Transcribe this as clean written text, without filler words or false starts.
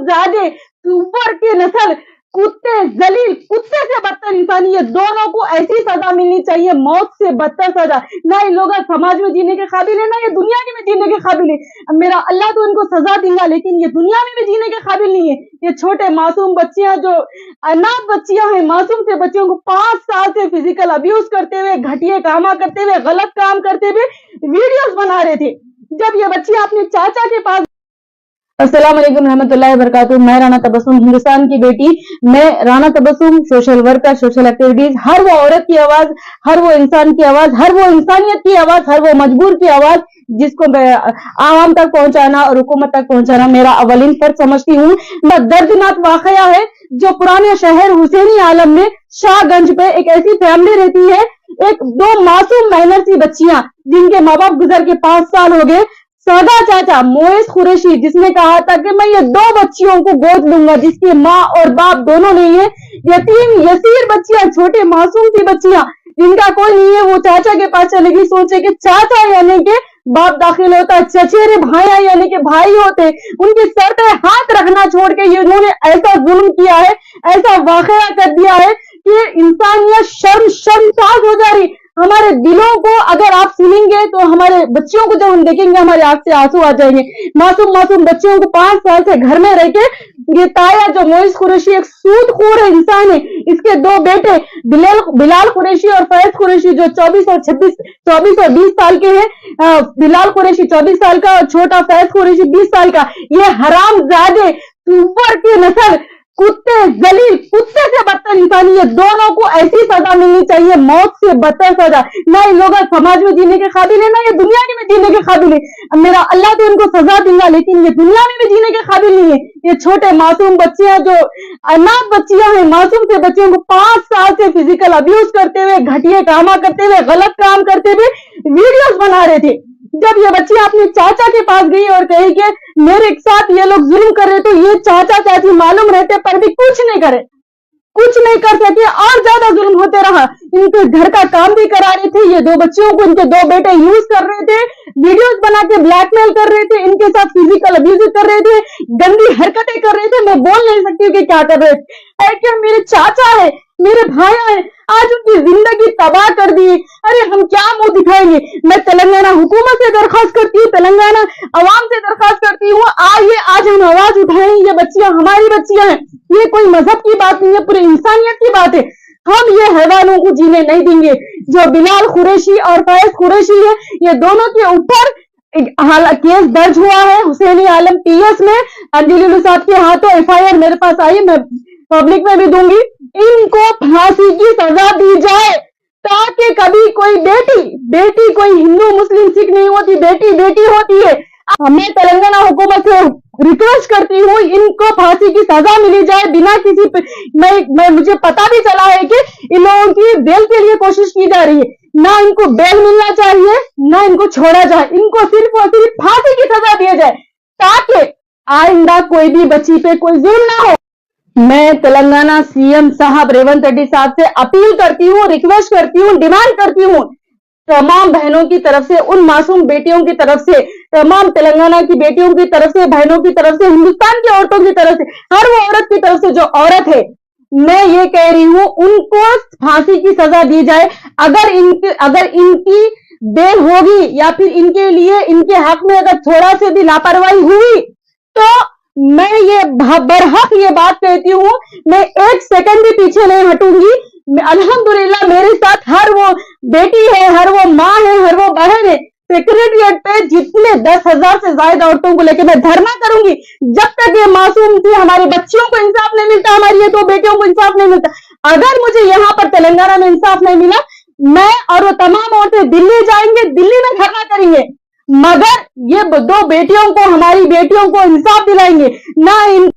हरामजादे, सुअर की नस्ल, कुत्ते, जलील, कुत्ते से बदतर इंसान, ये दोनों को ऐसी सजा मिलनी चाहिए, मौत से बदतर सजा। ना ये लोग समाज में जीने के काबिल है, ना ये दुनिया में जीने के काबिल है। मेरा अल्लाह तो इनको सजा देगा, लेकिन ये दुनिया में भी जीने के काबिल नहीं है। ये छोटे मासूम बच्चियां जो अनाथ बच्चियां हैं, मासूम से बच्चियों को 5 साल से फिजिकल अब्यूज करते हुए, घटिया काम करते हुए, गलत काम करते हुए वीडियोस बना रहे थे। जब ये बच्चियां अपने चाचा के पास, अस्सलाम वालेकुम रहमतुल्लाहि व बरकातुहू, मैं राना तबस्सुम, हिंदुस्तान की बेटी। मैं Rana Tabassum, social worker, social activities, हर वो औरत की आवाज, हर वो इंसान की आवाज, हर वो इंसानियत की आवाज, हर वो मजबूर की आवाज जिसको आवाम तक पहुंचाना और हुकूमत तक पहुंचाना मेरा अवलिन फर्ज समझती हूँ। दर्दनाक वाकया है जो पुराने शहर हुसैनी आलम में शाहगंज पे एक ऐसी फैमिली रहती है, एक 2 मासूम माइनर सी बच्चियां जिनके माँ बाप गुजर के 5 साल हो गए। सगा चाचा मोइस कुरैशी जिसने कहा था कि मैं ये 2 बच्चियों को गोद लूंगा, जिसकी माँ और बाप दोनों नहीं है, यतीम यसीर बच्चियां, छोटे मासूम सी बच्चियां जिनका कोई नहीं है, वो चाचा के पास चलेगी, सोचे कि चाचा यानी कि बाप दाखिल होता, चचेरे भाई यानी कि भाई होते, उनके सर पे हाथ रखना छोड़ के ये उन्होंने ऐसा जुल्म किया है, ऐसा वाकया कर दिया है कि इंसानियत शर्मसार हो जा रही। हमारे दिलों को अगर आप सुनेंगे तो हमारे बच्चियों को जब हम देखेंगे हमारे आंख से आंसू आ जाएंगे। मासूम बच्चियों को 5 साल से घर में रह के ये ताया जो मोइस कुरैशी एक सूदखोर इंसान है, इसके 2 बेटे बिलाल कुरैशी और फैज कुरैशी जो 24 और 20 साल के हैं। बिलाल कुरैशी 24 साल का और छोटा फैज कुरैशी 20 साल का। ये हरामजादे, सुअर की नस्ल, कुत्ते, जलील, कुत्ते से बदतर इंसान, ये दोनों को ऐसी सजा मिलनी चाहिए, मौत से बदतर सजा। ना ये लोग समाज में जीने के काबिल है, ना ये दुनिया में जीने के काबिल है। मेरा अल्लाह तो इनको सजा देगा, लेकिन ये दुनिया में भी जीने के काबिल नहीं है। ये छोटे मासूम बच्चियां जो अनाथ बच्चियां हैं, मासूम से बच्चियों को 5 साल से फिजिकल अब्यूज करते हुए, घटिया काम करते हुए, गलत काम करते हुए वीडियोस बना रहे थे। जब ये बच्ची अपने चाचा के पास गई और कही कि मेरे साथ ये लोग जुल्म कर रहे, तो ये चाचा चाची मालूम रहते पर भी कुछ नहीं कर सके और ज्यादा जुल्म होते रहा। इनके घर का काम भी करा रहे थे, ये 2 बच्चियों को इनके 2 बेटे यूज कर रहे थे, वीडियोस बना के ब्लैकमेल कर रहे थे, इनके साथ फिजिकल अब्यूज कर रहे थे, गंदी हरकतें कर रहे थे। मैं बोल नहीं सकती कि क्या कर रहे थे। क्या मेरे चाचा है, मेरे भाई है, आज उनकी जिंदगी तबाह कर दी। अरे हम क्या मुंह दिखाएंगे। मैं तेलंगाना हुकूमत से दरखास्त करती हूँ, तेलंगाना अवाम से दरखास्त करती हूँ, आइए आज हम आवाज उठाएं। ये बच्चियां हमारी बच्चियां हैं, ये कोई मजहब की बात नहीं है, पूरी इंसानियत की बात है। हम ये हैवानों को जीने नहीं देंगे। जो बिलाल कुरैशी और फैज कुरैशी है, ये दोनों के ऊपर केस दर्ज हुआ है हुसैनी आलम PS में। अंजलि साहब के हाथों FIR मेरे पास आई, मैं पब्लिक में भी दूंगी। इनको फांसी की सजा दी जाए ताकि कभी कोई बेटी कोई हिंदू मुस्लिम सिख नहीं होती, बेटी होती है। मैं तेलंगाना हुकूमत से रिक्वेस्ट करती हूँ, इनको फांसी की सजा मिली जाए बिना किसी मुझे पता भी चला है कि इन लोगों की बेल के लिए कोशिश की जा रही है। ना इनको बेल मिलना चाहिए, ना इनको छोड़ा जाए, इनको सिर्फ और सिर्फ फांसी की सजा दी जाए ताकि आइंदा कोई भी बच्ची पे कोई जुल्म ना हो। मैं तेलंगाना CM साहब रेवंत रेड्डी साहब से अपील करती हूँ, रिक्वेस्ट करती हूँ, डिमांड करती हूँ तमाम बहनों की तरफ से, उन मासूम बेटियों की तरफ से, तमाम तेलंगाना की बेटियों की तरफ से, बहनों की तरफ से, हिंदुस्तान की औरतों की तरफ से, हर वो औरत की तरफ से जो औरत है, मैं ये कह रही हूँ उनको फांसी की सजा दी जाए। अगर इनकी बेल होगी या फिर इनके लिए, इनके हक में अगर थोड़ा से भी लापरवाही हुई तो मैं ये बरहक ये बात कहती हूँ, मैं 1 सेकंड भी पीछे नहीं हटूंगी। अल्हम्दुलिल्लाह मेरे साथ हर वो बेटी है, हर वो माँ है, हर वो बहन है। सेक्रेटरिएट पे जितने 10,000 से ज्यादा औरतों को लेकर मैं धरना करूंगी जब तक ये मासूम थी हमारी बच्चियों को इंसाफ नहीं मिलता, हमारी ये 2 बेटियों को इंसाफ नहीं मिलता। अगर मुझे यहाँ पर तेलंगाना में इंसाफ नहीं मिला, मैं और वो तमाम औरतें दिल्ली जाएंगे, दिल्ली में धरना करेंगे, मगर ये 2 बेटियों को, हमारी बेटियों को इंसाफ दिलाएंगे। ना